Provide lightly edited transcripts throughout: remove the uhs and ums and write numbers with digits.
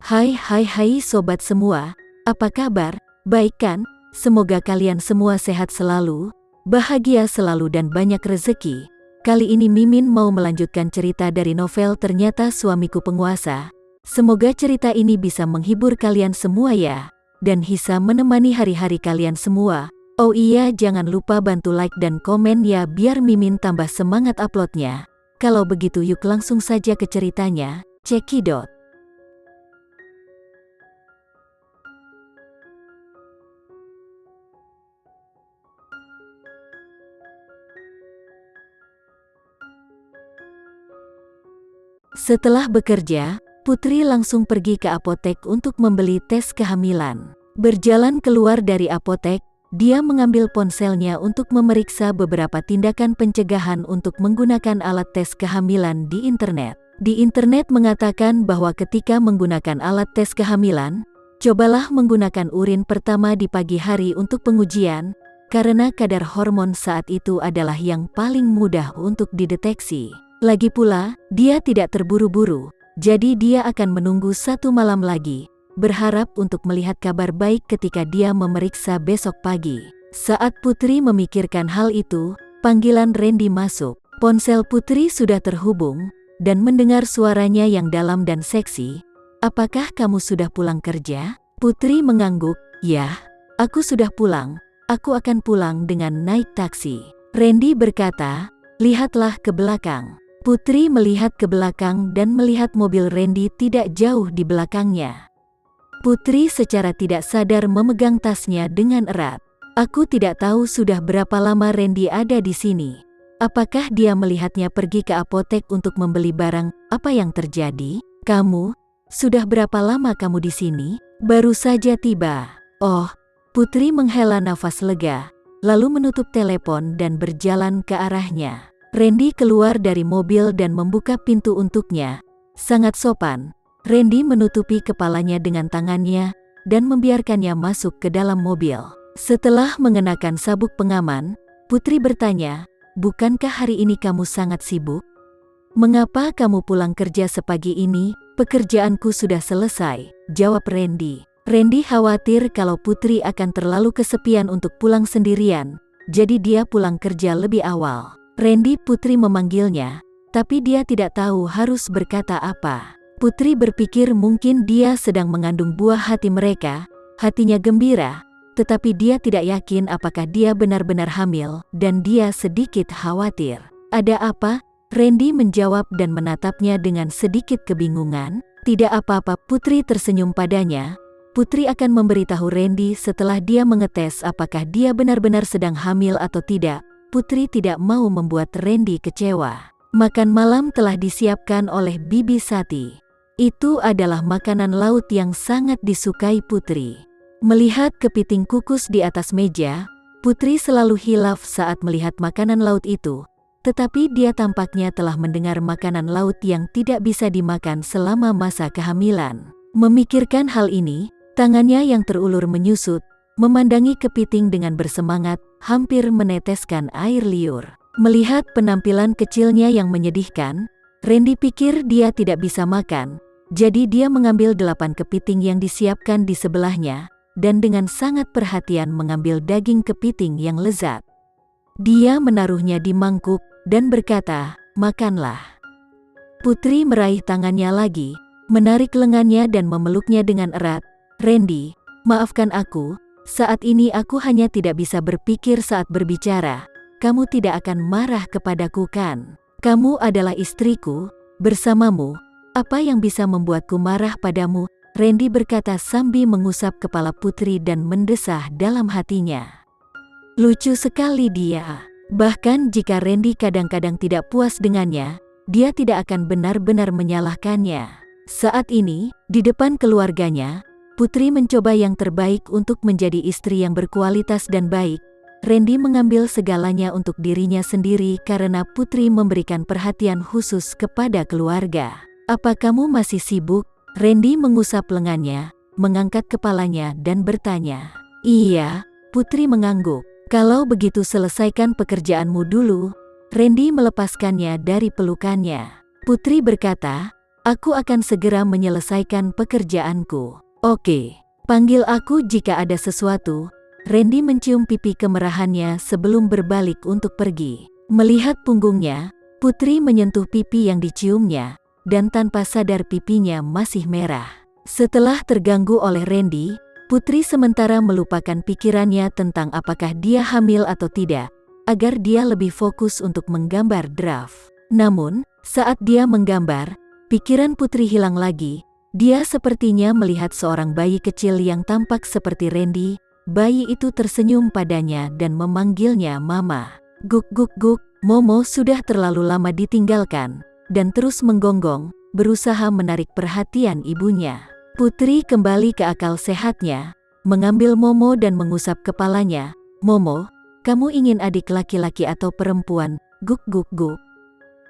Hai sobat semua, apa kabar? Baik kan? Semoga kalian semua sehat selalu, bahagia selalu dan banyak rezeki. Kali ini Mimin mau melanjutkan cerita dari novel Ternyata Suamiku Penguasa. Semoga cerita ini bisa menghibur kalian semua ya, dan bisa menemani hari-hari kalian semua. Oh iya, jangan lupa bantu like dan komen ya biar Mimin tambah semangat uploadnya. Kalau begitu yuk langsung saja ke ceritanya, cekidot. Setelah bekerja, Putri langsung pergi ke apotek untuk membeli tes kehamilan. Berjalan keluar dari apotek, dia mengambil ponselnya untuk memeriksa beberapa tindakan pencegahan untuk menggunakan alat tes kehamilan di internet. Di internet mengatakan bahwa ketika menggunakan alat tes kehamilan, cobalah menggunakan urin pertama di pagi hari untuk pengujian, karena kadar hormon saat itu adalah yang paling mudah untuk dideteksi. Lagi pula, dia tidak terburu-buru, jadi dia akan menunggu 1 malam lagi, berharap untuk melihat kabar baik ketika dia memeriksa besok pagi. Saat Putri memikirkan hal itu, panggilan Randy masuk. Ponsel Putri sudah terhubung, dan mendengar suaranya yang dalam dan seksi. "Apakah kamu sudah pulang kerja?" Putri mengangguk, "Ya, aku sudah pulang. Aku akan pulang dengan naik taksi." Randy berkata, "Lihatlah ke belakang." Putri melihat ke belakang dan melihat mobil Randy tidak jauh di belakangnya. Putri secara tidak sadar memegang tasnya dengan erat. "Aku tidak tahu sudah berapa lama Randy ada di sini. Apakah dia melihatnya pergi ke apotek untuk membeli barang? Apa yang terjadi? Kamu, sudah berapa lama kamu di sini?" "Baru saja tiba." "Oh." Putri menghela nafas lega, lalu menutup telepon dan berjalan ke arahnya. Randy keluar dari mobil dan membuka pintu untuknya. Sangat sopan, Randy menutupi kepalanya dengan tangannya dan membiarkannya masuk ke dalam mobil. Setelah mengenakan sabuk pengaman, Putri bertanya, "Bukankah hari ini kamu sangat sibuk? Mengapa kamu pulang kerja sepagi ini?" "Pekerjaanku sudah selesai," jawab Randy. Randy khawatir kalau Putri akan terlalu kesepian untuk pulang sendirian, jadi dia pulang kerja lebih awal. Randy Putri memanggilnya, tapi dia tidak tahu harus berkata apa. Putri berpikir mungkin dia sedang mengandung buah hati mereka. Hatinya gembira, tetapi dia tidak yakin apakah dia benar-benar hamil, dan dia sedikit khawatir. "Ada apa?" Randy menjawab dan menatapnya dengan sedikit kebingungan. "Tidak apa-apa," Putri tersenyum padanya. Putri akan memberitahu Randy setelah dia mengetes apakah dia benar-benar sedang hamil atau tidak. Putri tidak mau membuat Randy kecewa. Makan malam telah disiapkan oleh Bibi Sati. Itu adalah makanan laut yang sangat disukai Putri. Melihat kepiting kukus di atas meja, Putri selalu hilaf saat melihat makanan laut itu. Tetapi dia tampaknya telah mendengar makanan laut yang tidak bisa dimakan selama masa kehamilan. Memikirkan hal ini, tangannya yang terulur menyusut, memandangi kepiting dengan bersemangat, hampir meneteskan air liur. Melihat penampilan kecilnya yang menyedihkan, Randy pikir dia tidak bisa makan, jadi dia mengambil 8 kepiting yang disiapkan di sebelahnya, dan dengan sangat perhatian mengambil daging kepiting yang lezat. Dia menaruhnya di mangkuk, dan berkata, "Makanlah." Putri meraih tangannya lagi, menarik lengannya dan memeluknya dengan erat. "Randy, maafkan aku. Saat ini aku hanya tidak bisa berpikir saat berbicara. Kamu tidak akan marah kepadaku kan? Kamu adalah istriku. Bersamamu, apa yang bisa membuatku marah padamu?" Randy berkata sambil mengusap kepala Putri dan mendesah dalam hatinya. Lucu sekali dia. Bahkan jika Randy kadang-kadang tidak puas dengannya, dia tidak akan benar-benar menyalahkannya. Saat ini, di depan keluarganya, Putri mencoba yang terbaik untuk menjadi istri yang berkualitas dan baik. Randy mengambil segalanya untuk dirinya sendiri karena Putri memberikan perhatian khusus kepada keluarga. "Apa kamu masih sibuk?" Randy mengusap lengannya, mengangkat kepalanya dan bertanya. "Iya," Putri mengangguk. "Kalau begitu selesaikan pekerjaanmu dulu." Randy melepaskannya dari pelukannya. Putri berkata, Aku akan segera menyelesaikan pekerjaanku. Oke, panggil aku jika ada sesuatu. Randy mencium pipi kemerahannya sebelum berbalik untuk pergi. Melihat punggungnya, Putri menyentuh pipi yang diciumnya, dan tanpa sadar pipinya masih merah. Setelah terganggu oleh Randy, Putri sementara melupakan pikirannya tentang apakah dia hamil atau tidak, agar dia lebih fokus untuk menggambar draft. Namun, saat dia menggambar, pikiran Putri hilang lagi. Dia sepertinya melihat seorang bayi kecil yang tampak seperti Randy. Bayi itu tersenyum padanya dan memanggilnya Mama. Guk guk guk, Momo sudah terlalu lama ditinggalkan, dan terus menggonggong, berusaha menarik perhatian ibunya. Putri kembali ke akal sehatnya, mengambil Momo dan mengusap kepalanya. Momo, kamu ingin adik laki-laki atau perempuan? Guk guk guk.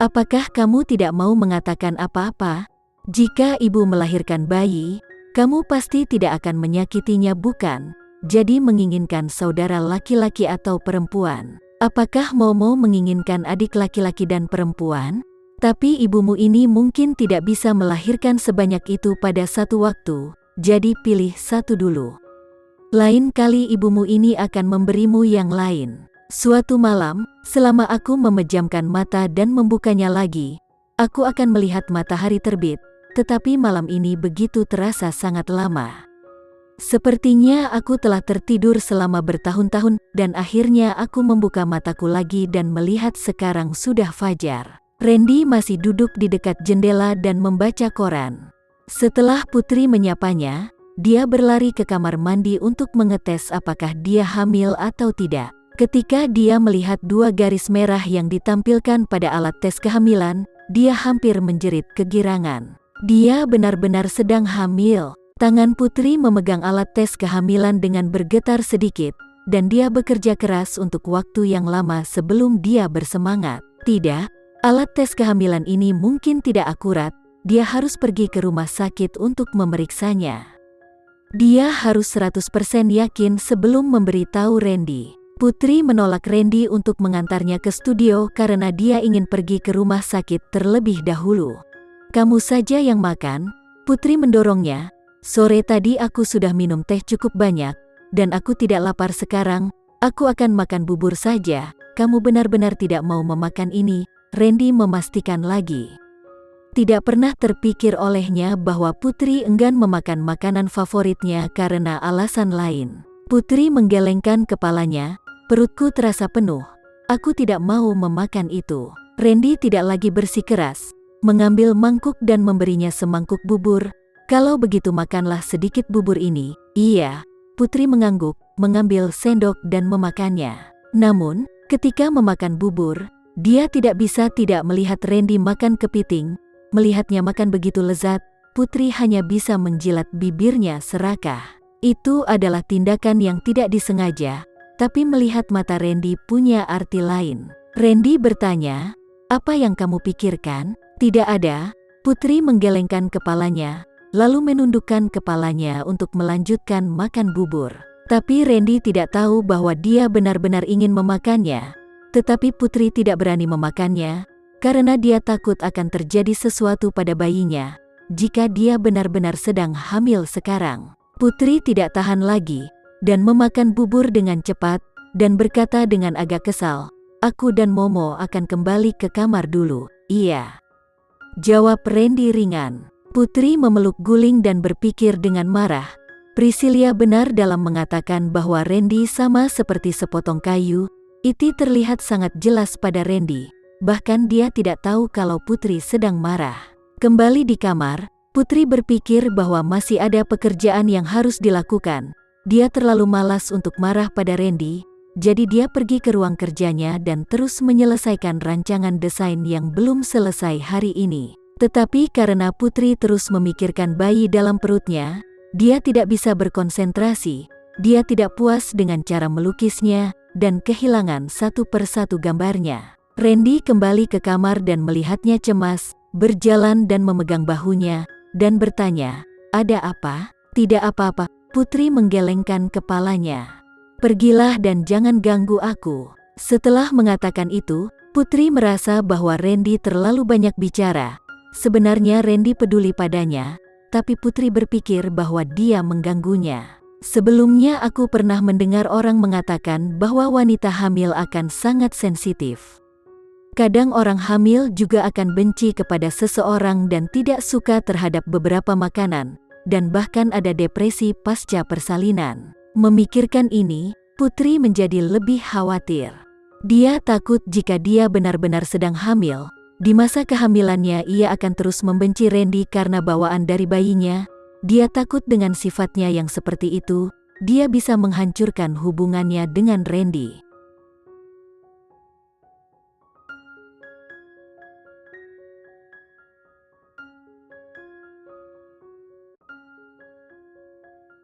Apakah kamu tidak mau mengatakan apa-apa? Jika ibu melahirkan bayi, kamu pasti tidak akan menyakitinya, bukan? Jadi menginginkan saudara laki-laki atau perempuan? Apakah Momo menginginkan adik laki-laki dan perempuan? Tapi ibumu ini mungkin tidak bisa melahirkan sebanyak itu pada satu waktu, jadi pilih satu dulu. Lain kali ibumu ini akan memberimu yang lain. Suatu malam, selama aku memejamkan mata dan membukanya lagi, aku akan melihat matahari terbit, tetapi malam ini begitu terasa sangat lama. Sepertinya aku telah tertidur selama bertahun-tahun, dan akhirnya aku membuka mataku lagi dan melihat sekarang sudah fajar. Randy masih duduk di dekat jendela dan membaca koran. Setelah Putri menyapanya, dia berlari ke kamar mandi untuk mengetes apakah dia hamil atau tidak. Ketika dia melihat 2 garis merah yang ditampilkan pada alat tes kehamilan, dia hampir menjerit kegirangan. Dia benar-benar sedang hamil. Tangan Putri memegang alat tes kehamilan dengan bergetar sedikit, dan dia bekerja keras untuk waktu yang lama sebelum dia bersemangat. Tidak, alat tes kehamilan ini mungkin tidak akurat, dia harus pergi ke rumah sakit untuk memeriksanya. Dia harus 100% yakin sebelum memberitahu Randy. Putri menolak Randy untuk mengantarnya ke studio karena dia ingin pergi ke rumah sakit terlebih dahulu. Kamu saja yang makan, Putri mendorongnya. Sore tadi aku sudah minum teh cukup banyak, dan aku tidak lapar sekarang, aku akan makan bubur saja. Kamu benar-benar tidak mau memakan ini, Randy memastikan lagi. Tidak pernah terpikir olehnya bahwa Putri enggan memakan makanan favoritnya karena alasan lain. Putri menggelengkan kepalanya, perutku terasa penuh, aku tidak mau memakan itu. Randy tidak lagi bersikeras, mengambil mangkuk dan memberinya semangkuk bubur. Kalau begitu makanlah sedikit bubur ini. Iya, Putri mengangguk, mengambil sendok dan memakannya. Namun, ketika memakan bubur, dia tidak bisa tidak melihat Randy makan kepiting. Melihatnya makan begitu lezat, Putri hanya bisa menjilat bibirnya serakah. Itu adalah tindakan yang tidak disengaja, tapi melihat mata Randy punya arti lain. Randy bertanya, apa yang kamu pikirkan? Tidak ada. Putri menggelengkan kepalanya, lalu menundukkan kepalanya untuk melanjutkan makan bubur. Tapi Randy tidak tahu bahwa dia benar-benar ingin memakannya. Tetapi Putri tidak berani memakannya, karena dia takut akan terjadi sesuatu pada bayinya, jika dia benar-benar sedang hamil sekarang. Putri tidak tahan lagi, dan memakan bubur dengan cepat, dan berkata dengan agak kesal, aku dan Momo akan kembali ke kamar dulu. Iya, jawab Randy ringan. Putri memeluk guling dan berpikir dengan marah. Priscilia benar dalam mengatakan bahwa Randy sama seperti sepotong kayu. Itu terlihat sangat jelas pada Randy. Bahkan dia tidak tahu kalau Putri sedang marah. Kembali di kamar, Putri berpikir bahwa masih ada pekerjaan yang harus dilakukan. Dia terlalu malas untuk marah pada Randy, jadi dia pergi ke ruang kerjanya dan terus menyelesaikan rancangan desain yang belum selesai hari ini. Tetapi karena Putri terus memikirkan bayi dalam perutnya, dia tidak bisa berkonsentrasi. Dia tidak puas dengan cara melukisnya, dan kehilangan satu persatu gambarnya. Randy kembali ke kamar dan melihatnya cemas, berjalan dan memegang bahunya, dan bertanya, ada apa? Tidak apa-apa, Putri menggelengkan kepalanya. Pergilah dan jangan ganggu aku. Setelah mengatakan itu, Putri merasa bahwa Randy terlalu banyak bicara. Sebenarnya Randy peduli padanya, tapi Putri berpikir bahwa dia mengganggunya. Sebelumnya aku pernah mendengar orang mengatakan bahwa wanita hamil akan sangat sensitif. Kadang orang hamil juga akan benci kepada seseorang dan tidak suka terhadap beberapa makanan, dan bahkan ada depresi pasca persalinan. Memikirkan ini, Putri menjadi lebih khawatir. Dia takut jika dia benar-benar sedang hamil, di masa kehamilannya ia akan terus membenci Randy karena bawaan dari bayinya. Dia takut dengan sifatnya yang seperti itu, dia bisa menghancurkan hubungannya dengan Randy.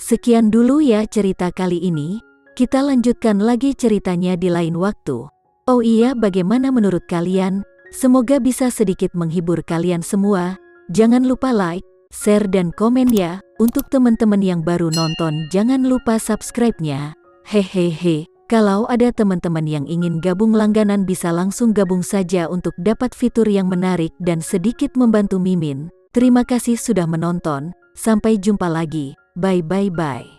Sekian dulu ya cerita kali ini, kita lanjutkan lagi ceritanya di lain waktu. Oh iya, bagaimana menurut kalian? Semoga bisa sedikit menghibur kalian semua. Jangan lupa like, share dan komen ya. Untuk teman-teman yang baru nonton jangan lupa subscribe-nya. Hehehe, kalau ada teman-teman yang ingin gabung langganan bisa langsung gabung saja untuk dapat fitur yang menarik dan sedikit membantu Mimin. Terima kasih sudah menonton, sampai jumpa lagi. Bye.